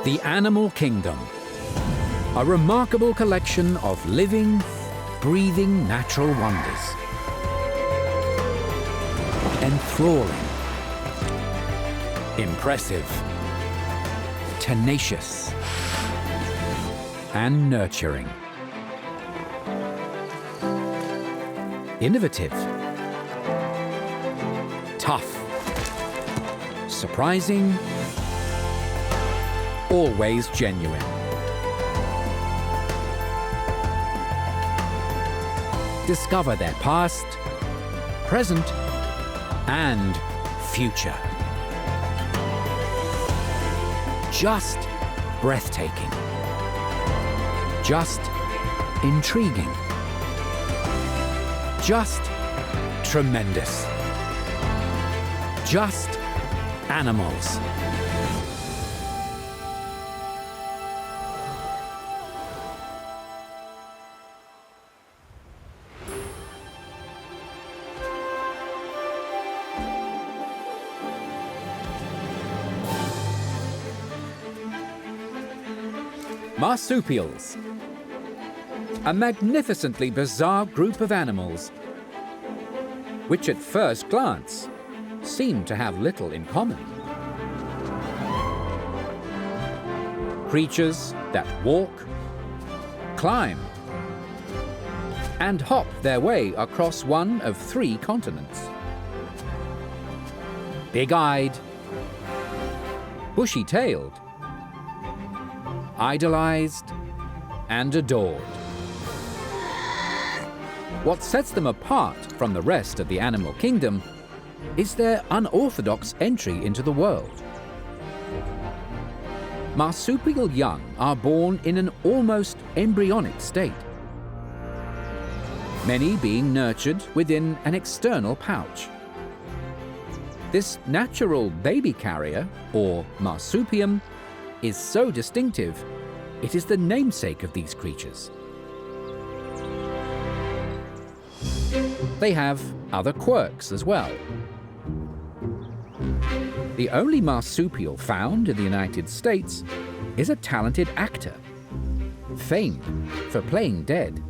The animal kingdom. A remarkable collection of living, breathing natural wonders. Enthralling. Impressive. Tenacious. And nurturing. Innovative. Tough. Surprising. Always genuine. Discover their past, present, and future. Just breathtaking. Just intriguing. Just tremendous. Just animals. Marsupials. A magnificently bizarre group of animals, which at first glance seem to have little in common. Creatures that walk, climb, and hop their way across one of 3 continents. Big-eyed, bushy-tailed, idolized, and adored. What sets them apart from the rest of the animal kingdom is their unorthodox entry into the world. Marsupial young are born in an almost embryonic state, many being nurtured within an external pouch. This natural baby carrier, or marsupium, is so distinctive, it is the namesake of these creatures. They have other quirks as well. The only marsupial found in the United States is a talented actor, famed for playing dead.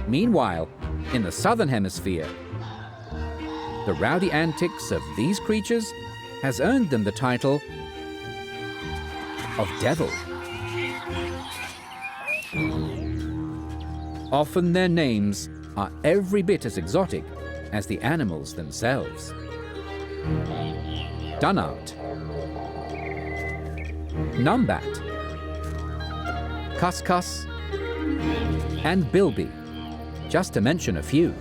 Meanwhile, in the Southern Hemisphere, the rowdy antics of these creatures has earned them the title of devil. Often their names are every bit as exotic as the animals themselves. Dunnart, Numbat, Cuscus, and Bilby, just to mention a few.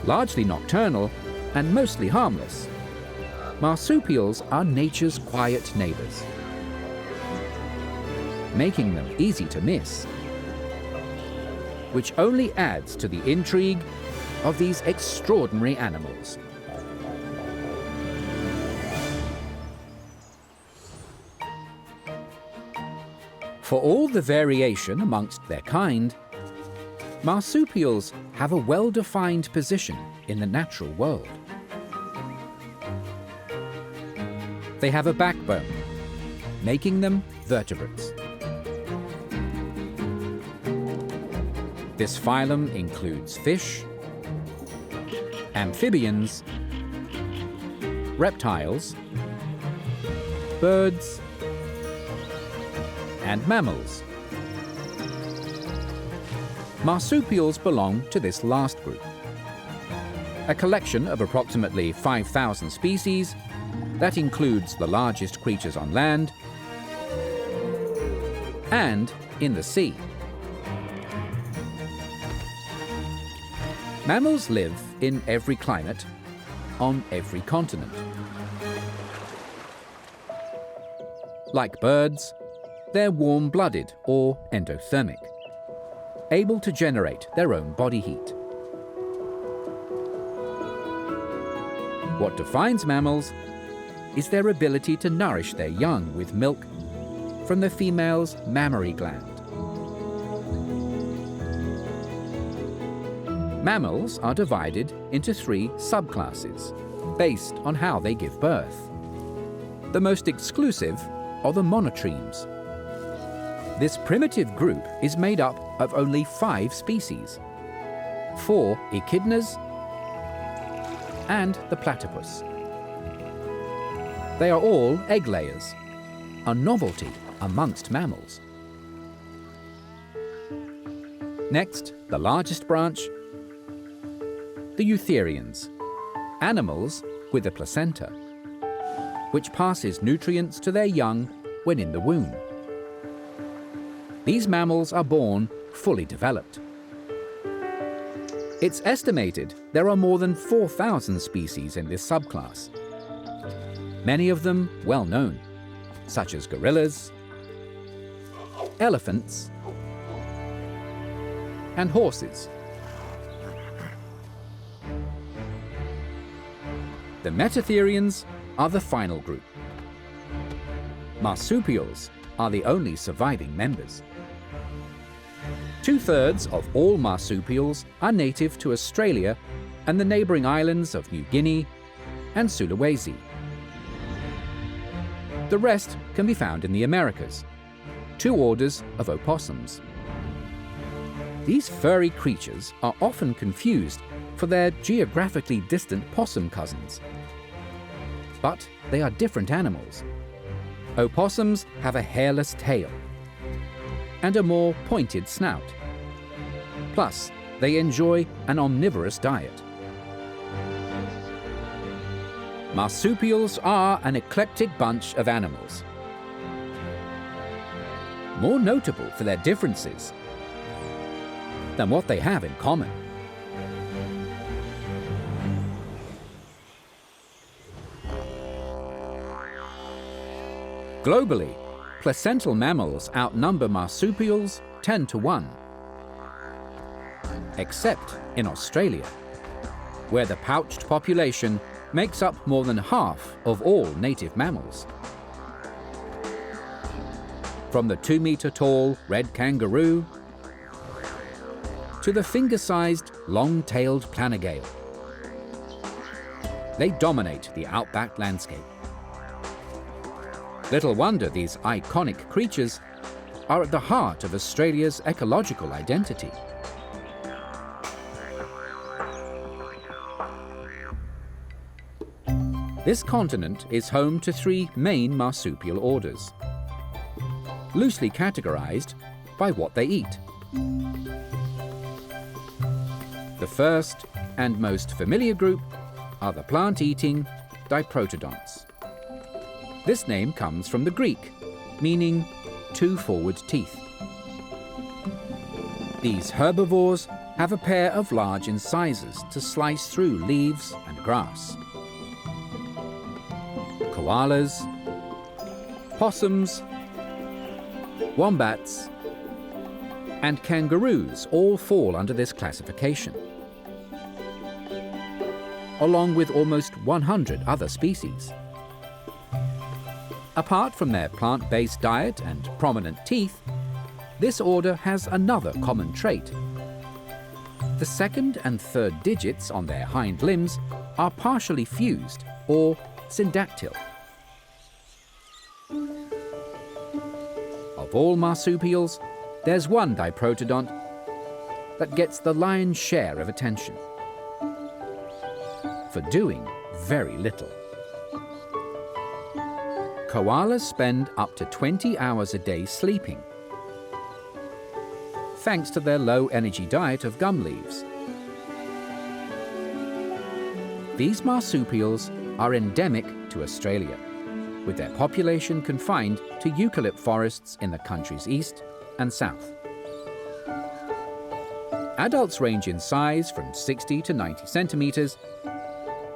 Largely nocturnal and mostly harmless, marsupials are nature's quiet neighbors, making them easy to miss, which only adds to the intrigue of these extraordinary animals. For all the variation amongst their kind, marsupials have a well-defined position in the natural world. They have a backbone, making them vertebrates. This phylum includes fish, amphibians, reptiles, birds, and mammals. Marsupials belong to this last group, a collection of approximately 5,000 species that includes the largest creatures on land and in the sea. Mammals live in every climate, on every continent. Like birds, they're warm-blooded or endothermic, able to generate their own body heat. What defines mammals is their ability to nourish their young with milk from the female's mammary gland. Mammals are divided into 3 subclasses based on how they give birth. The most exclusive are the monotremes. This primitive group is made up of only 5 species, 4 echidnas and the platypus. They are all egg layers, a novelty amongst mammals. Next, the largest branch, the eutherians, animals with a placenta, which passes nutrients to their young when in the womb. These mammals are born fully developed. It's estimated there are more than 4,000 species in this subclass, many of them well known, such as gorillas, elephants, and horses. The metatherians are the final group. Marsupials are the only surviving members. 2/3 of all marsupials are native to Australia and the neighbouring islands of New Guinea and Sulawesi. The rest can be found in the Americas, 2 orders of opossums. These furry creatures are often confused for their geographically distant possum cousins. But they are different animals. Opossums have a hairless tail and a more pointed snout. Plus, they enjoy an omnivorous diet. Marsupials are an eclectic bunch of animals. More notable for their differences than what they have in common. Globally, placental mammals outnumber marsupials 10 to 1, except in Australia, where the pouched population makes up more than half of all native mammals. From the 2-metre-tall red kangaroo to the finger-sized long-tailed planigale, they dominate the outback landscape. Little wonder these iconic creatures are at the heart of Australia's ecological identity. This continent is home to 3 main marsupial orders, loosely categorized by what they eat. The first and most familiar group are the plant-eating diprotodonts. This name comes from the Greek, meaning 2 forward teeth. These herbivores have a pair of large incisors to slice through leaves and grass. Koalas, possums, wombats, and kangaroos all fall under this classification, along with almost 100 other species. Apart from their plant-based diet and prominent teeth, this order has another common trait. The second and third digits on their hind limbs are partially fused or syndactyl. Of all marsupials, there's one diprotodont that gets the lion's share of attention for doing very little. Koalas spend up to 20 hours a day sleeping, thanks to their low-energy diet of gum leaves. These marsupials are endemic to Australia, with their population confined to eucalypt forests in the country's east and south. Adults range in size from 60 to 90 centimetres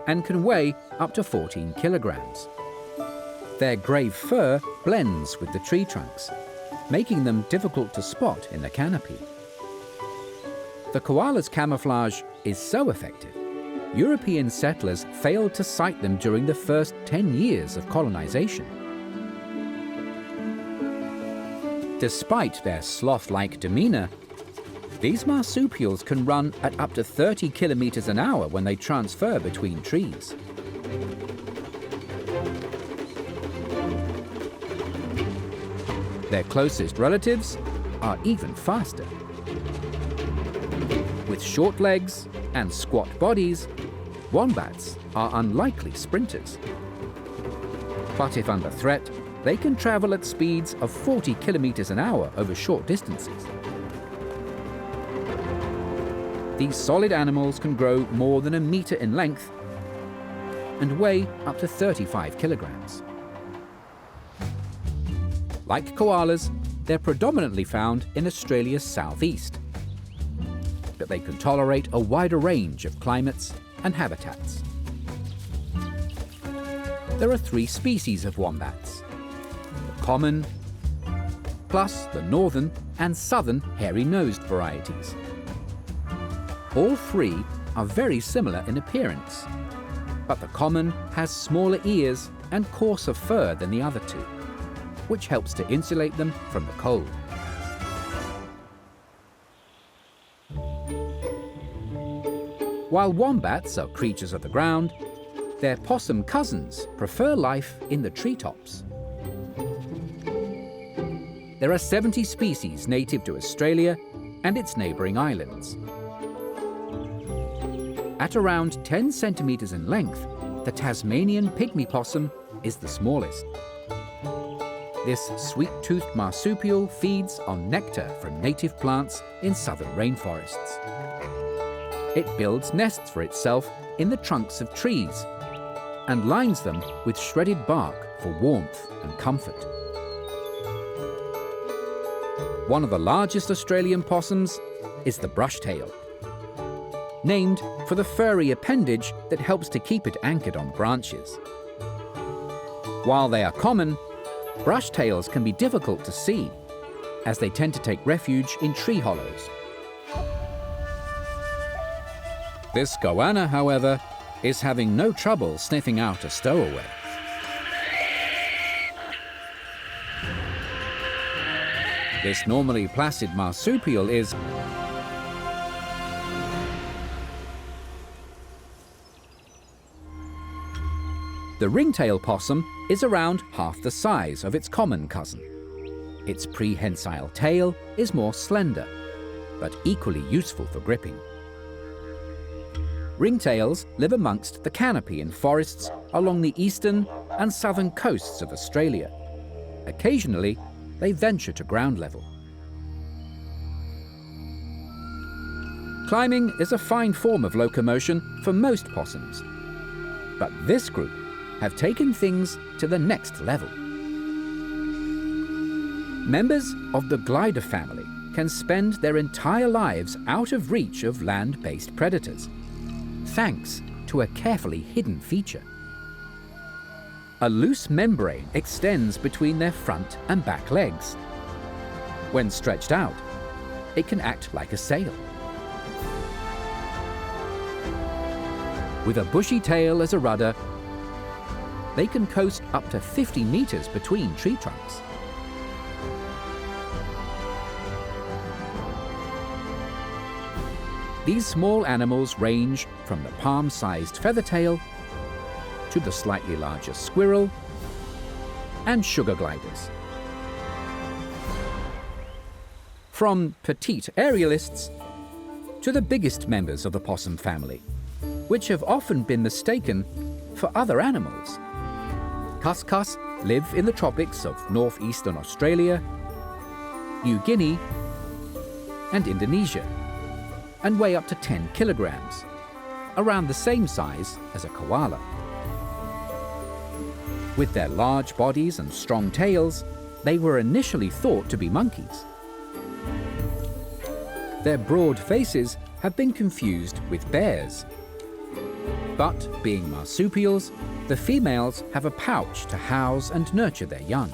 and can weigh up to 14 kilograms. Their grey fur blends with the tree trunks, making them difficult to spot in the canopy. The koala's camouflage is so effective, European settlers failed to sight them during the first 10 years of colonization. Despite their sloth-like demeanor, these marsupials can run at up to 30 kilometers an hour when they transfer between trees. Their closest relatives are even faster. With short legs and squat bodies, wombats are unlikely sprinters. But if under threat, they can travel at speeds of 40 kilometers an hour over short distances. These solid animals can grow more than a meter in length and weigh up to 35 kilograms. Like koalas, they're predominantly found in Australia's southeast, but they can tolerate a wider range of climates and habitats. There are 3 species of wombats: the common, plus the northern and southern hairy-nosed varieties. All 3 are very similar in appearance, but the common has smaller ears and coarser fur than the other 2, which helps to insulate them from the cold. While wombats are creatures of the ground, their possum cousins prefer life in the treetops. There are 70 species native to Australia and its neighbouring islands. At around 10 centimetres in length, the Tasmanian pygmy possum is the smallest. This sweet-toothed marsupial feeds on nectar from native plants in southern rainforests. It builds nests for itself in the trunks of trees and lines them with shredded bark for warmth and comfort. One of the largest Australian possums is the brushtail, named for the furry appendage that helps to keep it anchored on branches. While they are common, brushtails can be difficult to see, as they tend to take refuge in tree hollows. This goanna, however, is having no trouble sniffing out a stowaway. This normally placid marsupial is the ringtail possum is around half the size of its common cousin. Its prehensile tail is more slender, but equally useful for gripping. Ringtails live amongst the canopy in forests along the eastern and southern coasts of Australia. Occasionally, they venture to ground level. Climbing is a fine form of locomotion for most possums, but this group have taken things to the next level. Members of the glider family can spend their entire lives out of reach of land-based predators, thanks to a carefully hidden feature. A loose membrane extends between their front and back legs. When stretched out, it can act like a sail. With a bushy tail as a rudder, they can coast up to 50 meters between tree trunks. These small animals range from the palm-sized feathertail to the slightly larger squirrel and sugar gliders. From petite aerialists to the biggest members of the possum family, which have often been mistaken for other animals. Cuscus live in the tropics of northeastern Australia, New Guinea, and Indonesia, and weigh up to 10 kilograms, around the same size as a koala. With their large bodies and strong tails, they were initially thought to be monkeys. Their broad faces have been confused with bears. But, being marsupials, the females have a pouch to house and nurture their young.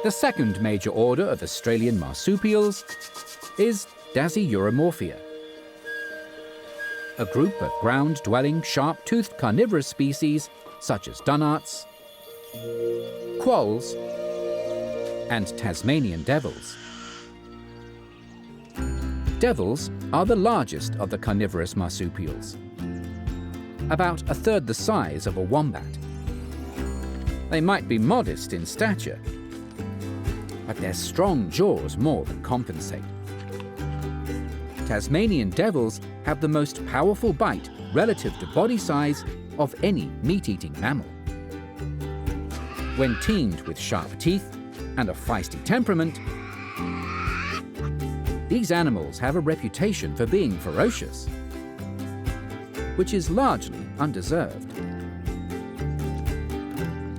The second major order of Australian marsupials is Dasyuromorphia, a group of ground-dwelling, sharp-toothed carnivorous species such as dunnarts, quolls, and Tasmanian devils. Devils are the largest of the carnivorous marsupials. about a third the size of a wombat. They might be modest in stature, but their strong jaws more than compensate. Tasmanian devils have the most powerful bite relative to body size of any meat-eating mammal. When teamed with sharp teeth and a feisty temperament, these animals have a reputation for being ferocious, which is largely undeserved.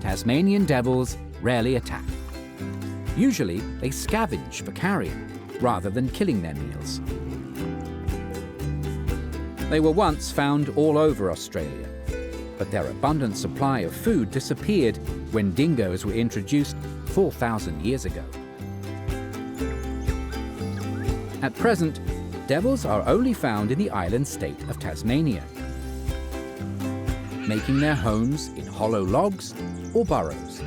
Tasmanian devils rarely attack. Usually, they scavenge for carrion rather than killing their meals. They were once found all over Australia, but their abundant supply of food disappeared when dingoes were introduced 4,000 years ago. At present, devils are only found in the island state of Tasmania, making their homes in hollow logs or burrows.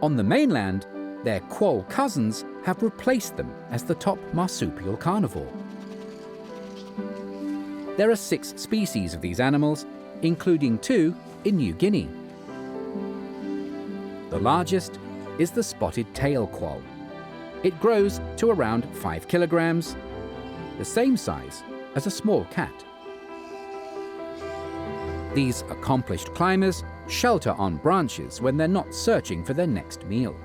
On the mainland, their quoll cousins have replaced them as the top marsupial carnivore. There are 6 species of these animals, including 2 in New Guinea. The largest is the spotted tail quoll. It grows to around 5 kilograms, the same size as a small cat. These accomplished climbers shelter on branches when they're not searching for their next meal.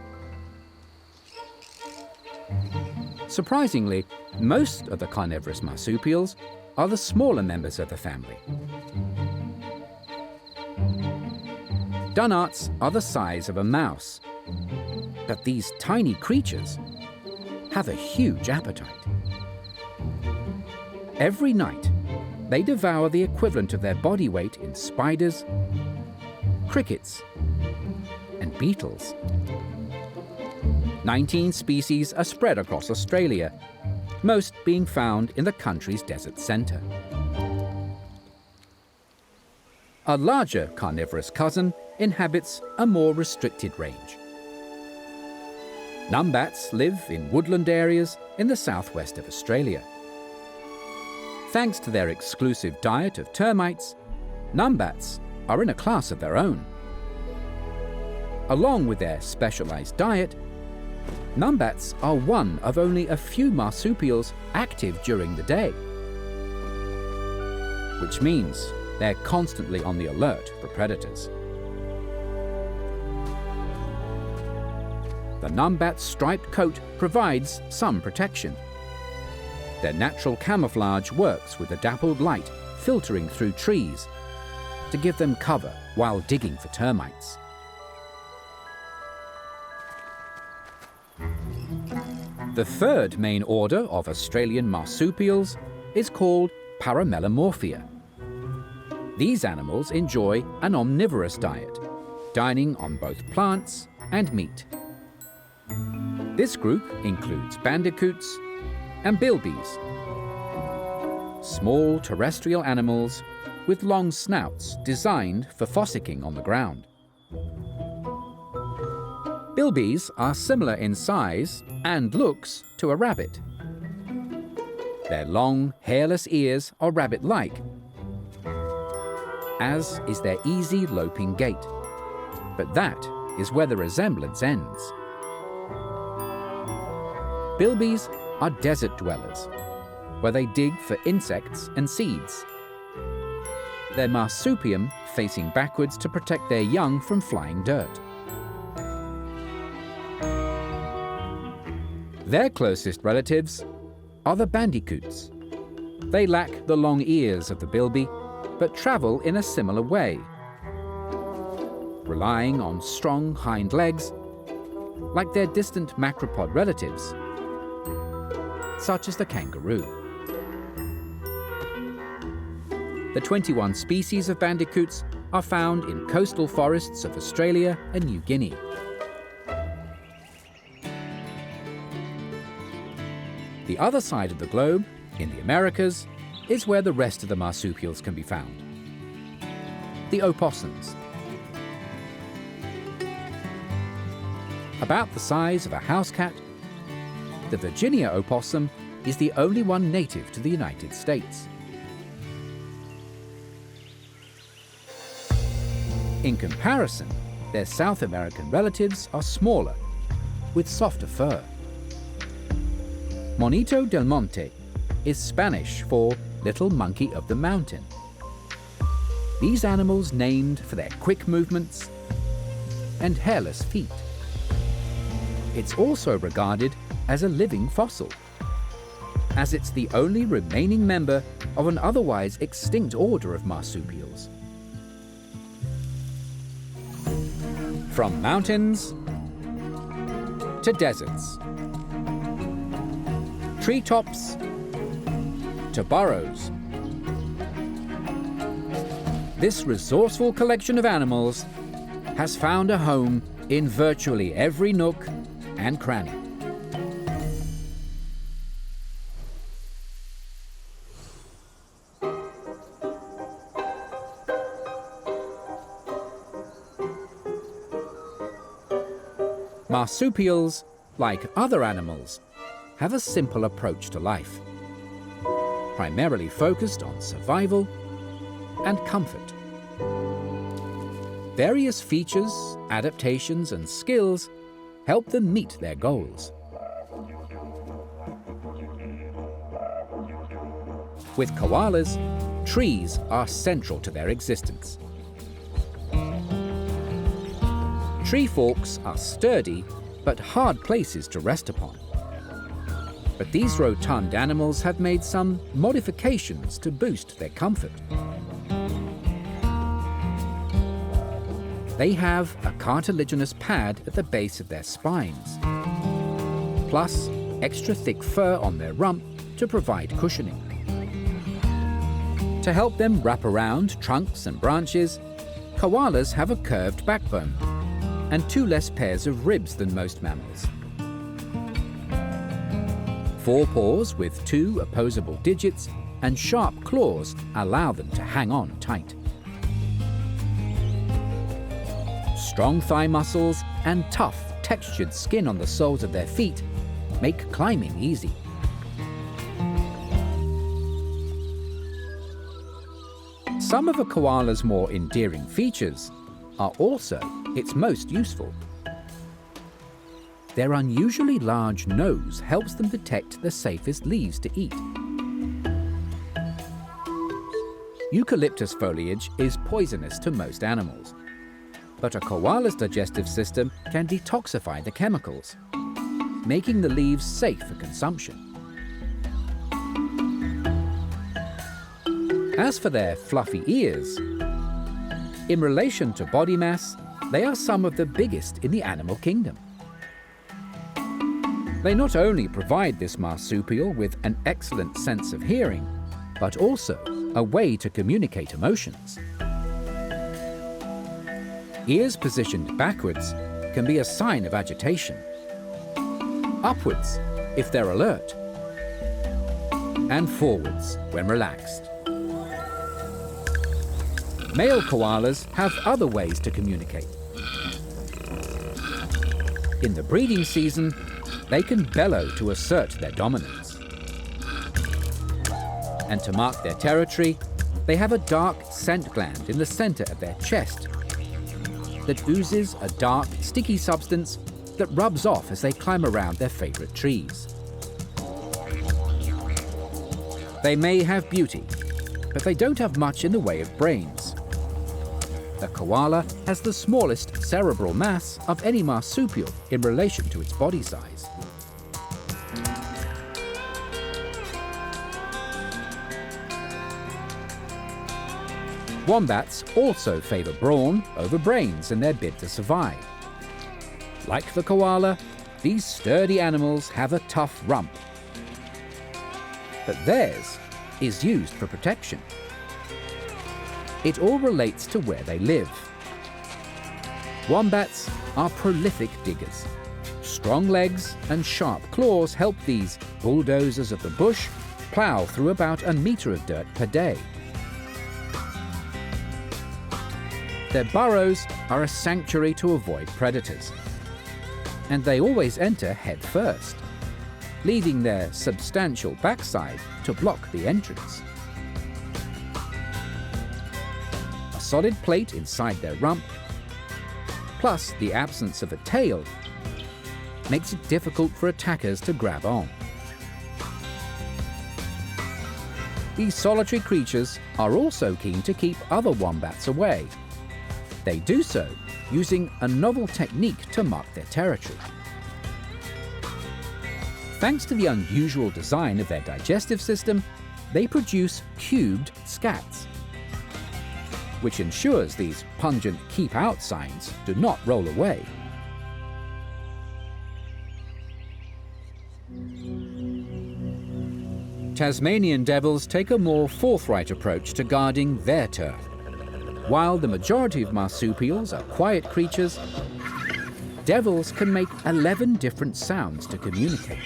Surprisingly, most of the carnivorous marsupials are the smaller members of the family. Dunnarts are the size of a mouse, but these tiny creatures have a huge appetite. Every night, they devour the equivalent of their body weight in spiders, crickets, and beetles. 19 species are spread across Australia, most being found in the country's desert centre. A larger carnivorous cousin inhabits a more restricted range. Wombats live in woodland areas in the southwest of Australia. Thanks to their exclusive diet of termites, wombats are in a class of their own. Along with their specialised diet, wombats are one of only a few marsupials active during the day, which means they're constantly on the alert for predators. The wombat's striped coat provides some protection. Their natural camouflage works with the dappled light filtering through trees to give them cover while digging for termites. The third main order of Australian marsupials is called Paramelemorphia. These animals enjoy an omnivorous diet, dining on both plants and meat. This group includes bandicoots and bilbies, small terrestrial animals with long snouts designed for fossicking on the ground. Bilbies are similar in size and looks to a rabbit. Their long, hairless ears are rabbit-like, as is their easy loping gait. But that is where the resemblance ends. Bilbies are desert dwellers, where they dig for insects and seeds. Their marsupium facing backwards to protect their young from flying dirt. Their closest relatives are the bandicoots. They lack the long ears of the bilby, but travel in a similar way, relying on strong hind legs, like their distant macropod relatives, such as the kangaroo. The 21 species of bandicoots are found in coastal forests of Australia and New Guinea. The other side of the globe, in the Americas, is where the rest of the marsupials can be found. The opossums. About the size of a house cat, the Virginia opossum is the only one native to the United States. In comparison, their South American relatives are smaller, with softer fur. Monito del Monte is Spanish for little monkey of the mountain. These animals named for their quick movements and hairless feet. It's also regarded as a living fossil, as it's the only remaining member of an otherwise extinct order of marsupials. From mountains to deserts, treetops to burrows, this resourceful collection of animals has found a home in virtually every nook and cranny. Marsupials, like other animals, have a simple approach to life, primarily focused on survival and comfort. Various features, adaptations, and skills help them meet their goals. With koalas, trees are central to their existence. Tree forks are sturdy but hard places to rest upon. But these rotund animals have made some modifications to boost their comfort. They have a cartilaginous pad at the base of their spines, plus extra thick fur on their rump to provide cushioning. To help them wrap around trunks and branches, koalas have a curved backbone and 2 less pairs of ribs than most mammals. Forepaws with 2 opposable digits and sharp claws allow them to hang on tight. Strong thigh muscles and tough, textured skin on the soles of their feet make climbing easy. Some of a koala's more endearing features are also its most useful. Their unusually large nose helps them detect the safest leaves to eat. Eucalyptus foliage is poisonous to most animals, but a koala's digestive system can detoxify the chemicals, making the leaves safe for consumption. As for their fluffy ears, in relation to body mass, they are some of the biggest in the animal kingdom. They not only provide this marsupial with an excellent sense of hearing, but also a way to communicate emotions. Ears positioned backwards can be a sign of agitation, upwards if they're alert, and forwards when relaxed. Male koalas have other ways to communicate. In the breeding season, they can bellow to assert their dominance. And to mark their territory, they have a dark scent gland in the center of their chest that oozes a dark, sticky substance that rubs off as they climb around their favorite trees. They may have beauty, but they don't have much in the way of brains. The koala has the smallest cerebral mass of any marsupial in relation to its body size. Wombats also favor brawn over brains in their bid to survive. Like the koala, these sturdy animals have a tough rump, but theirs is used for protection. It all relates to where they live. Wombats are prolific diggers. Strong legs and sharp claws help these bulldozers of the bush plow through about a meter of dirt per day. Their burrows are a sanctuary to avoid predators, and they always enter head first, leaving their substantial backside to block the entrance. A solid plate inside their rump, plus the absence of a tail, makes it difficult for attackers to grab on. These solitary creatures are also keen to keep other wombats away. They do so using a novel technique to mark their territory. Thanks to the unusual design of their digestive system, they produce cubed scats, which ensures these pungent keep-out signs do not roll away. Tasmanian devils take a more forthright approach to guarding their turf. While the majority of marsupials are quiet creatures, devils can make 11 different sounds to communicate.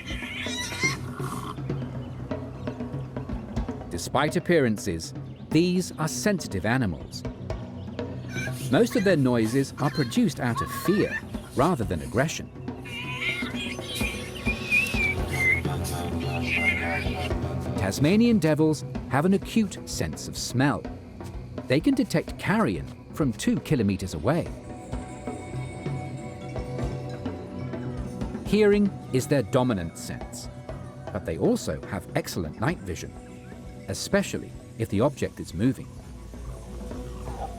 Despite appearances, these are sensitive animals. Most of their noises are produced out of fear rather than aggression. Tasmanian devils have an acute sense of smell. They can detect carrion from 2 kilometers away. Hearing is their dominant sense, but they also have excellent night vision, especially if the object is moving.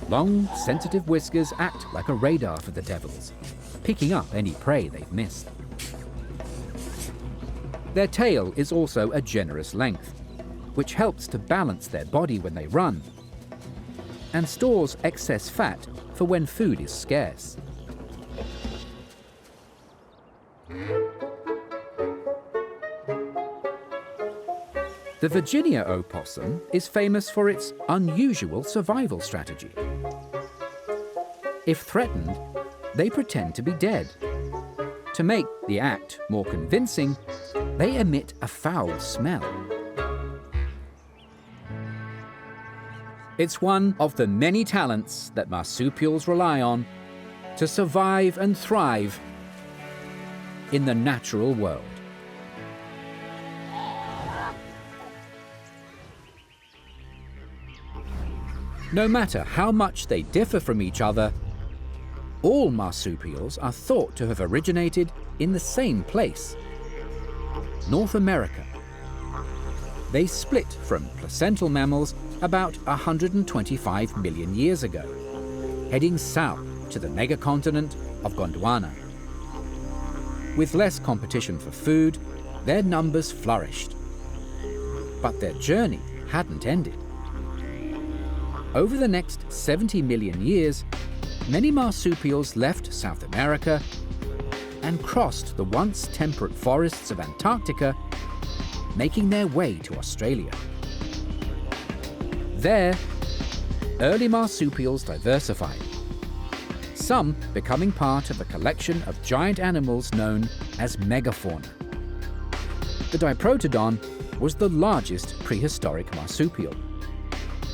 Long, sensitive whiskers act like a radar for the devils, picking up any prey they've missed. Their tail is also a generous length, which helps to balance their body when they run, and stores excess fat for when food is scarce. The Virginia opossum is famous for its unusual survival strategy. If threatened, they pretend to be dead. To make the act more convincing, they emit a foul smell. It's one of the many talents that marsupials rely on to survive and thrive in the natural world. No matter how much they differ from each other, all marsupials are thought to have originated in the same place, North America. They split from placental mammals about 125 million years ago, heading south to the megacontinent of Gondwana. With less competition for food, their numbers flourished. But their journey hadn't ended. Over the next 70 million years, many marsupials left South America and crossed the once temperate forests of Antarctica, making their way to Australia. There, early marsupials diversified, some becoming part of a collection of giant animals known as megafauna. The Diprotodon was the largest prehistoric marsupial.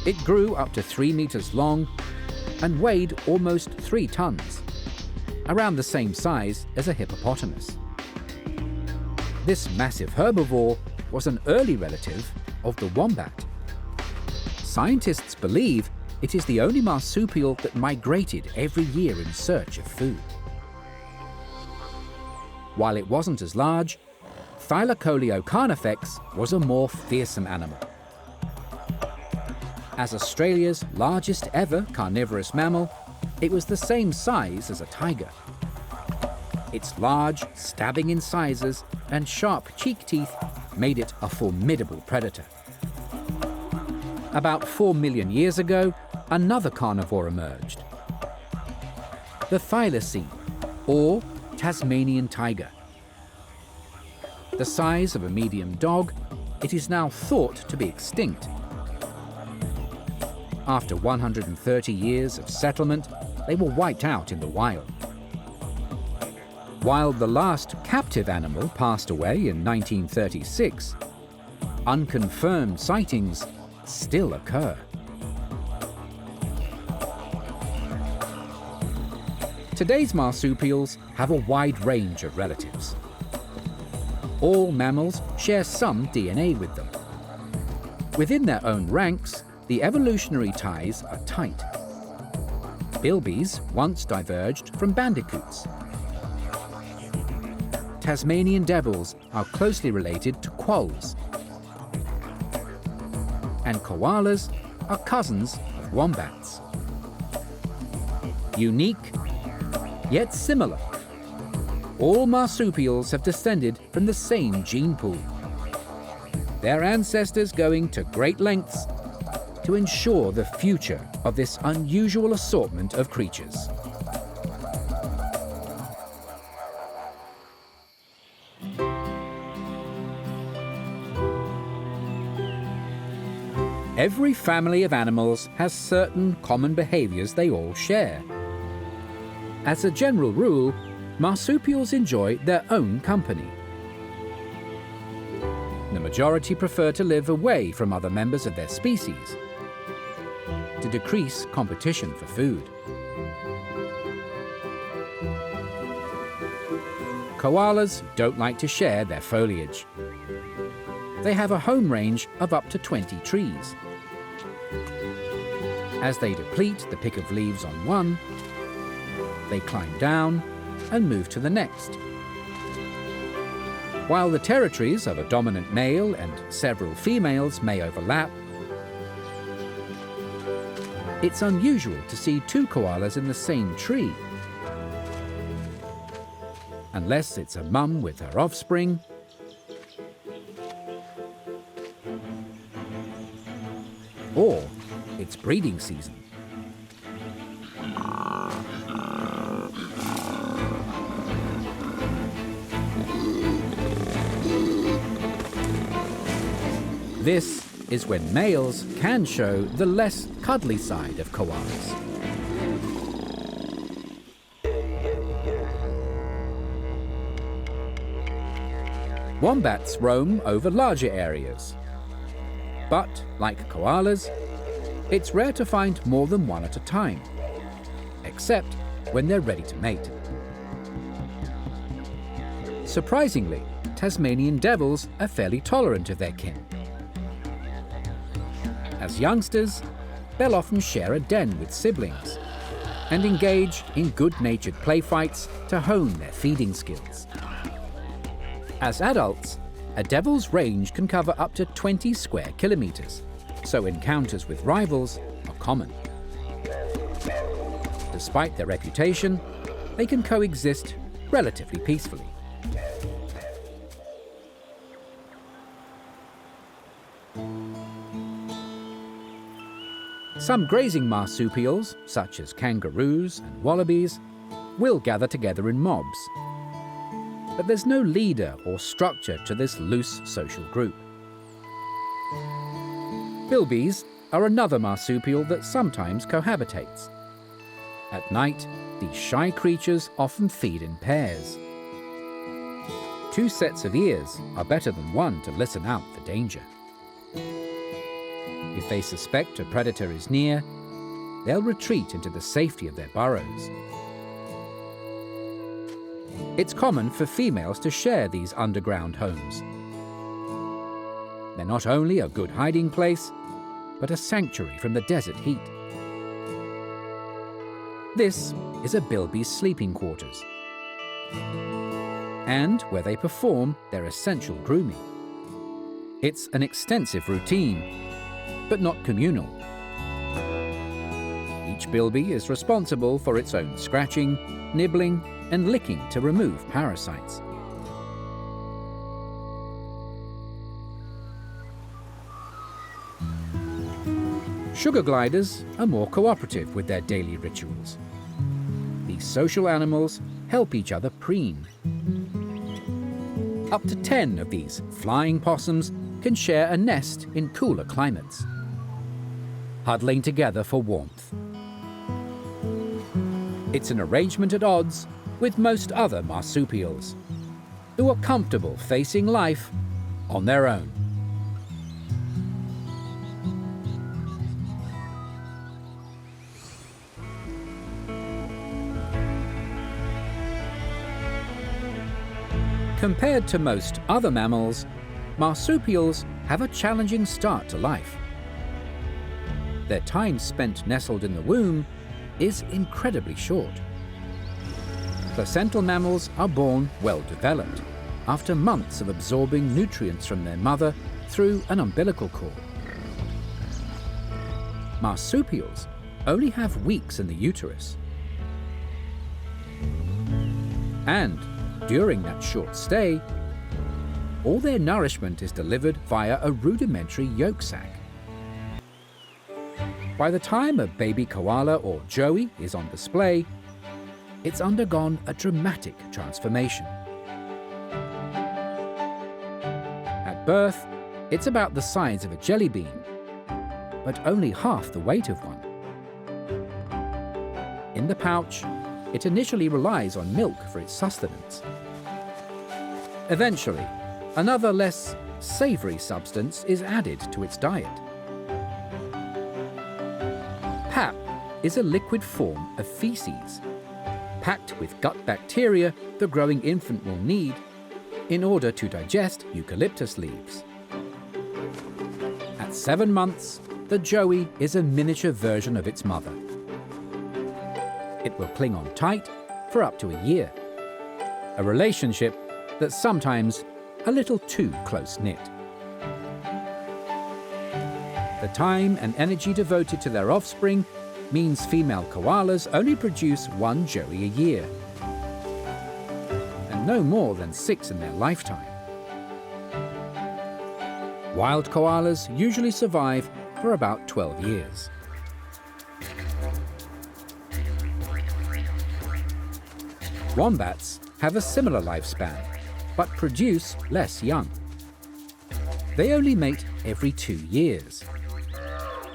It grew up to 3 meters long and weighed almost 3 tons, around the same size as a hippopotamus. This massive herbivore was an early relative of the wombat. Scientists believe it is the only marsupial that migrated every year in search of food. While it wasn't as large, Thylacoleo carnifex was a more fearsome animal. As Australia's largest ever carnivorous mammal, it was the same size as a tiger. Its large, stabbing incisors and sharp cheek teeth made it a formidable predator. About 4 million years ago, another carnivore emerged. The thylacine, or Tasmanian tiger. The size of a medium dog, it is now thought to be extinct. After 130 years of settlement, they were wiped out in the wild. While the last captive animal passed away in 1936, unconfirmed sightings still occur. Today's marsupials have a wide range of relatives. All mammals share some DNA with them. Within their own ranks, the evolutionary ties are tight. Bilbies once diverged from bandicoots. Tasmanian Devils are closely related to quolls. And koalas are cousins of wombats. Unique, yet similar. All marsupials have descended from the same gene pool. Their ancestors going to great lengths to ensure the future of this unusual assortment of creatures. Every family of animals has certain common behaviors they all share. As a general rule, marsupials enjoy their own company. The majority prefer to live away from other members of their species to decrease competition for food. Koalas don't like to share their foliage. They have a home range of up to 20 trees. As they deplete the pick of leaves on one, they climb down and move to the next. While the territories of a dominant male and several females may overlap, it's unusual to see two koalas in the same tree. Unless it's a mum with her offspring, or it's breeding season. This is when males can show the less cuddly side of koalas. Wombats roam over larger areas. But, like koalas, it's rare to find more than one at a time, except when they're ready to mate. Surprisingly, Tasmanian devils are fairly tolerant of their kin. As youngsters, they'll often share a den with siblings and engage in good-natured playfights to hone their feeding skills. As adults, a devil's range can cover up to 20 square kilometers, so encounters with rivals are common. Despite their reputation, they can coexist relatively peacefully. Some grazing marsupials, such as kangaroos and wallabies, will gather together in mobs. But there's no leader or structure to this loose social group. Bilbies are another marsupial that sometimes cohabitates. At night, these shy creatures often feed in pairs. Two sets of ears are better than one to listen out for danger. If they suspect a predator is near, they'll retreat into the safety of their burrows. It's common for females to share these underground homes. They're not only a good hiding place, but a sanctuary from the desert heat. This is a bilby's sleeping quarters, and where they perform their essential grooming. It's an extensive routine, but not communal. Each bilby is responsible for its own scratching, nibbling, and licking to remove parasites. Sugar gliders are more cooperative with their daily rituals. These social animals help each other preen. Up to 10 of these flying possums can share a nest in cooler climates, huddling together for warmth. It's an arrangement at odds with most other marsupials, who are comfortable facing life on their own. Compared to most other mammals, marsupials have a challenging start to life. Their time spent nestled in the womb is incredibly short. Placental mammals are born well developed, after months of absorbing nutrients from their mother through an umbilical cord. Marsupials only have weeks in the uterus. And during that short stay, all their nourishment is delivered via a rudimentary yolk sac. By the time a baby koala or joey is on display, it's undergone a dramatic transformation. At birth, it's about the size of a jelly bean, but only half the weight of one. In the pouch, it initially relies on milk for its sustenance. Eventually, another less savory substance is added to its diet. Pap is a liquid form of feces, packed with gut bacteria the growing infant will need in order to digest eucalyptus leaves. At 7 months, the joey is a miniature version of its mother. It will cling on tight for up to a year, a relationship that's sometimes a little too close-knit. The time and energy devoted to their offspring means female koalas only produce 1 joey a year, and no more than 6 in their lifetime. Wild koalas usually survive for about 12 years. Wombats have a similar lifespan, but produce less young. They only mate every 2 years.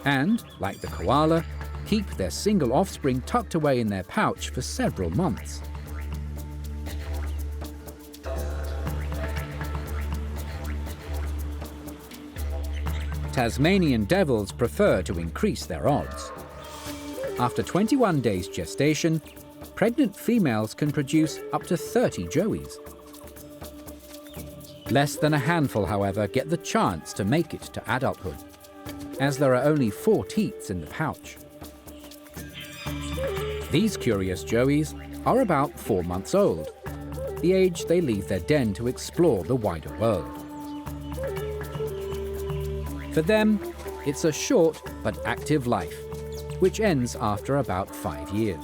And, like the koala, keep their single offspring tucked away in their pouch for several months. Tasmanian devils prefer to increase their odds. After 21 days gestation, pregnant females can produce up to 30 joeys. Less than a handful, however, get the chance to make it to adulthood, as there are only 4 teats in the pouch. These curious joeys are about 4 months old, the age they leave their den to explore the wider world. For them, it's a short but active life, which ends after about 5 years.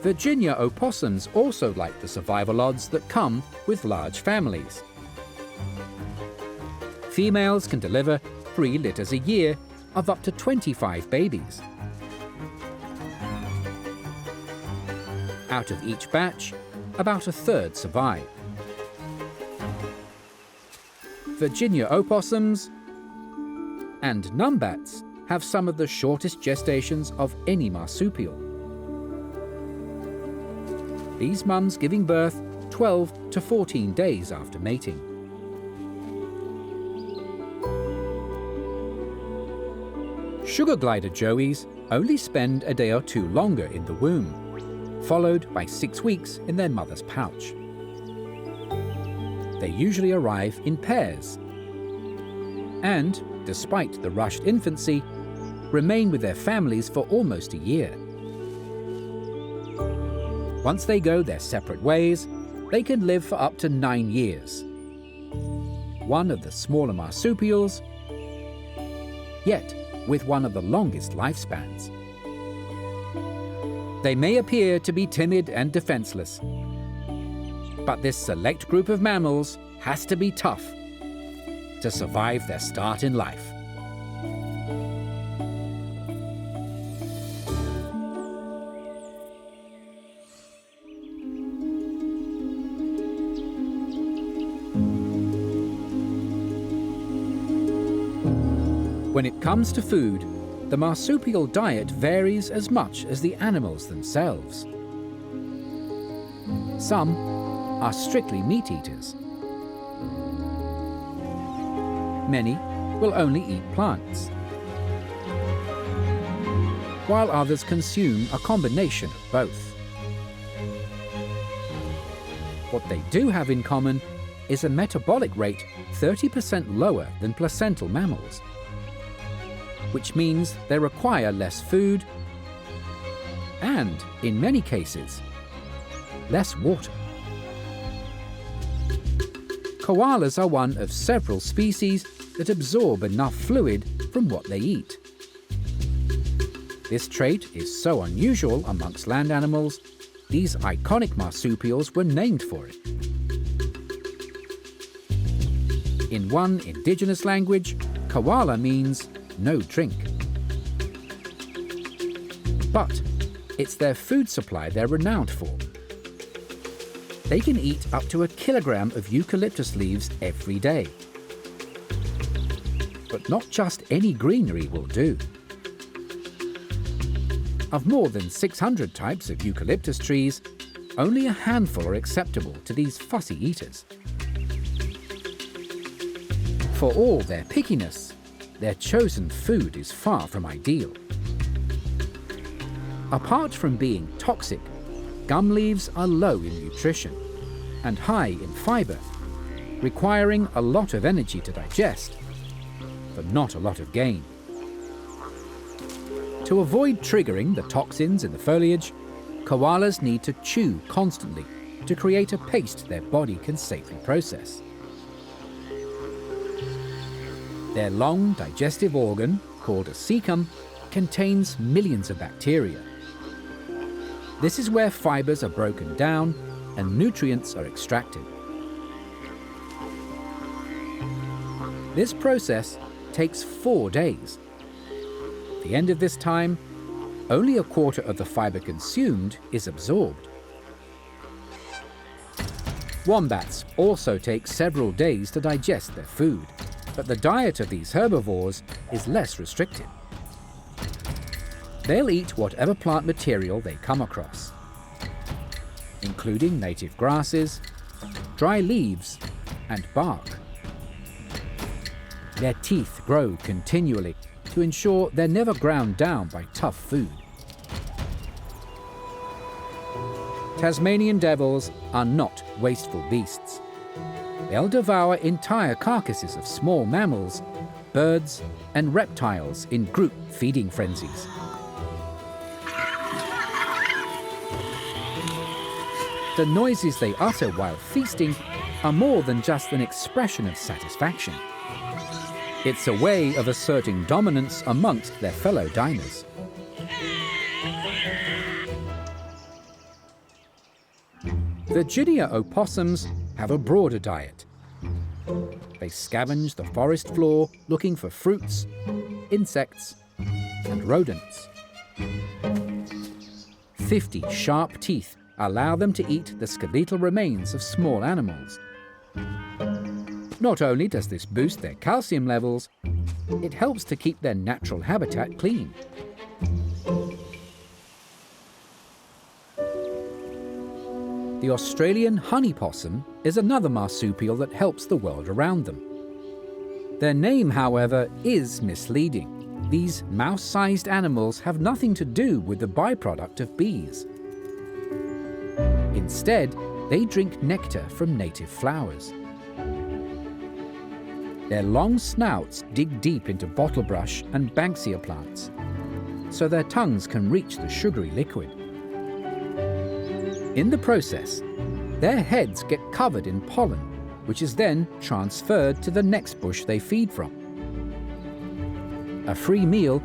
Virginia opossums also like the survival odds that come with large families. Females can deliver 3 litters a year of up to 25 babies. Out of each batch, about a third survive. Virginia opossums and numbats have some of the shortest gestations of any marsupial. These mums giving birth 12 to 14 days after mating. Sugar glider joeys only spend a day or 2 longer in the womb, followed by 6 weeks in their mother's pouch. They usually arrive in pairs and, despite the rushed infancy, remain with their families for almost a year. Once they go their separate ways, they can live for up to 9 years. One of the smaller marsupials, yet with one of the longest lifespans. They may appear to be timid and defenseless, but this select group of mammals has to be tough to survive their start in life. When it comes to food, the marsupial diet varies as much as the animals themselves. Some are strictly meat eaters. Many will only eat plants, while others consume a combination of both. What they do have in common is a metabolic rate 30% lower than placental mammals, which means they require less food and, in many cases, less water. Koalas are one of several species that absorb enough fluid from what they eat. This trait is so unusual amongst land animals, these iconic marsupials were named for it. In one indigenous language, koala means no drink. But it's their food supply they're renowned for. They can eat up to 1 kilogram of eucalyptus leaves every day. But not just any greenery will do. Of more than 600 types of eucalyptus trees, only a handful are acceptable to these fussy eaters. For all their pickiness, their chosen food is far from ideal. Apart from being toxic, gum leaves are low in nutrition and high in fibre, requiring a lot of energy to digest, but not a lot of gain. To avoid triggering the toxins in the foliage, koalas need to chew constantly to create a paste their body can safely process. Their long digestive organ, called a cecum, contains millions of bacteria. This is where fibres are broken down and nutrients are extracted. This process takes 4 days. At the end of this time, only a quarter of the fibre consumed is absorbed. Wombats also take several days to digest their food, but the diet of these herbivores is less restricted. They'll eat whatever plant material they come across, including native grasses, dry leaves, and bark. Their teeth grow continually to ensure they're never ground down by tough food. Tasmanian devils are not wasteful beasts. They'll devour entire carcasses of small mammals, birds, and reptiles in group feeding frenzies. The noises they utter while feasting are more than just an expression of satisfaction. It's a way of asserting dominance amongst their fellow diners. Virginia opossums have a broader diet. They scavenge the forest floor looking for fruits, insects, and rodents. 50 sharp teeth allow them to eat the skeletal remains of small animals. Not only does this boost their calcium levels, it helps to keep their natural habitat clean. The Australian honey possum is another marsupial that helps the world around them. Their name, however, is misleading. These mouse-sized animals have nothing to do with the byproduct of bees. Instead, they drink nectar from native flowers. Their long snouts dig deep into bottlebrush and banksia plants, so their tongues can reach the sugary liquid. In the process, their heads get covered in pollen, which is then transferred to the next bush they feed from. A free meal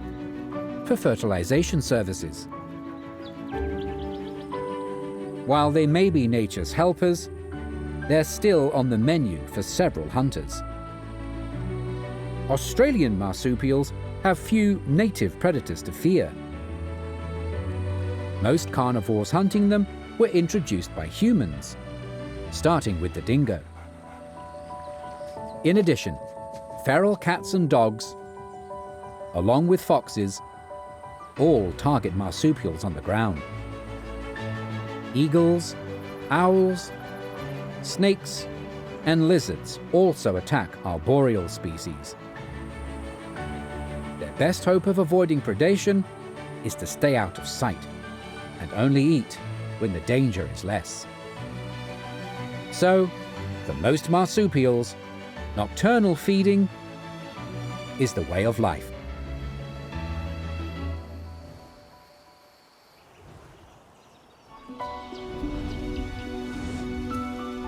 for fertilization services. While they may be nature's helpers, they're still on the menu for several hunters. Australian marsupials have few native predators to fear. Most carnivores hunting them were introduced by humans, starting with the dingo. In addition, feral cats and dogs, along with foxes, all target marsupials on the ground. Eagles, owls, snakes, and lizards also attack arboreal species. Their best hope of avoiding predation is to stay out of sight and only eat when the danger is less. So, For most marsupials, nocturnal feeding is the way of life.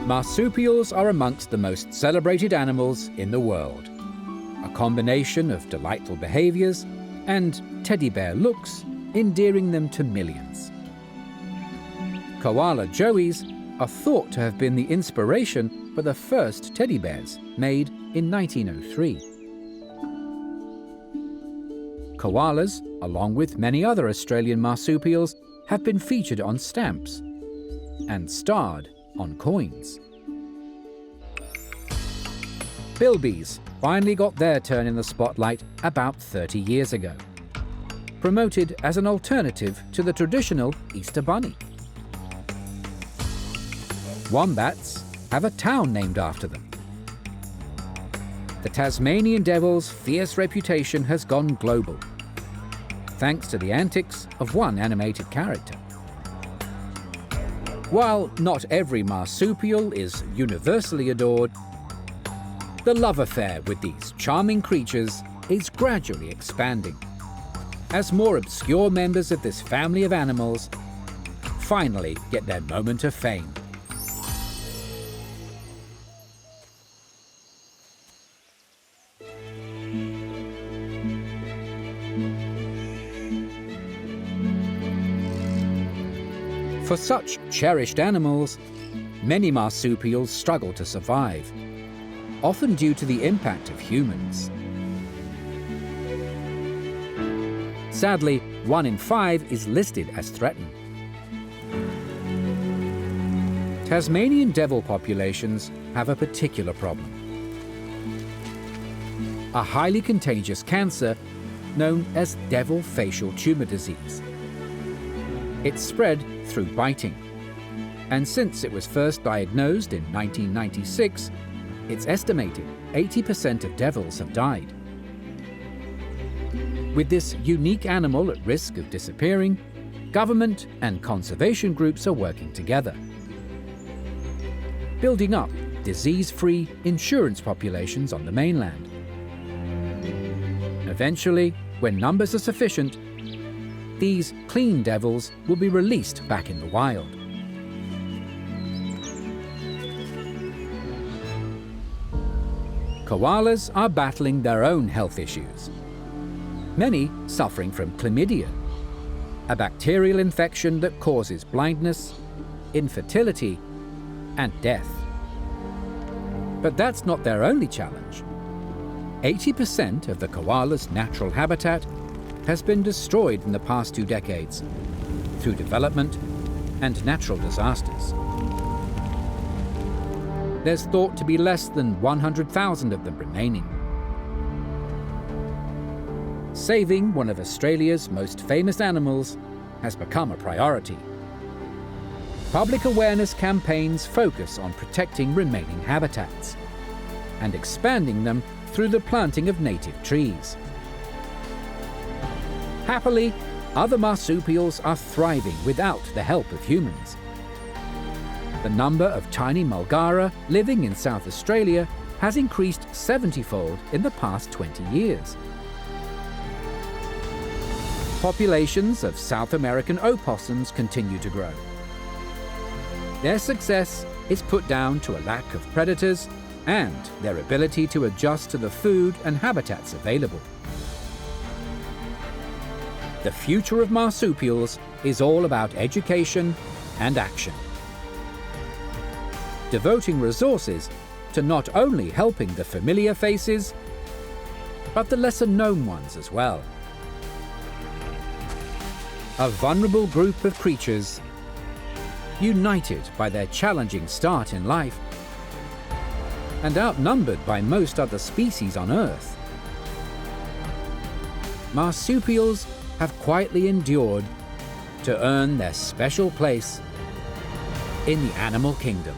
Marsupials are amongst the most celebrated animals in the world. A combination of delightful behaviors and teddy bear looks endearing them to millions. Koala joeys are thought to have been the inspiration for the first teddy bears made in 1903. Koalas, along with many other Australian marsupials, have been featured on stamps and starred on coins. Bilbies finally got their turn in the spotlight about 30 years ago, promoted as an alternative to the traditional Easter bunny. Wombats have a town named after them. The Tasmanian Devils' fierce reputation has gone global, thanks to the antics of one animated character. While not every marsupial is universally adored, the love affair with these charming creatures is gradually expanding, as more obscure members of this family of animals finally get their moment of fame. For such cherished animals, many marsupials struggle to survive, often due to the impact of humans. Sadly, 1 in 5 is listed as threatened. Tasmanian devil populations have a particular problem: a highly contagious cancer known as devil facial tumor disease. It's spread through biting, and since it was first diagnosed in 1996, it's estimated 80% of devils have died. With this unique animal at risk of disappearing, government and conservation groups are working together, building up disease-free insurance populations on the mainland. Eventually, when numbers are sufficient, these clean devils will be released back in the wild. Koalas are battling their own health issues, many suffering from chlamydia, a bacterial infection that causes blindness, infertility, and death. But that's not their only challenge. 80% of the koala's natural habitat has been destroyed in the past 2 decades through development and natural disasters. There's thought to be less than 100,000 of them remaining. Saving one of Australia's most famous animals has become a priority. Public awareness campaigns focus on protecting remaining habitats and expanding them through the planting of native trees. Happily, other marsupials are thriving without the help of humans. The number of tiny mulgara living in South Australia has increased 70-fold in the past 20 years. Populations of South American opossums continue to grow. Their success is put down to a lack of predators and their ability to adjust to the food and habitats available. The future of marsupials is all about education and action, devoting resources to not only helping the familiar faces, but the lesser-known ones as well. A vulnerable group of creatures, united by their challenging start in life, and outnumbered by most other species on Earth. Marsupials have quietly endured to earn their special place in the animal kingdom.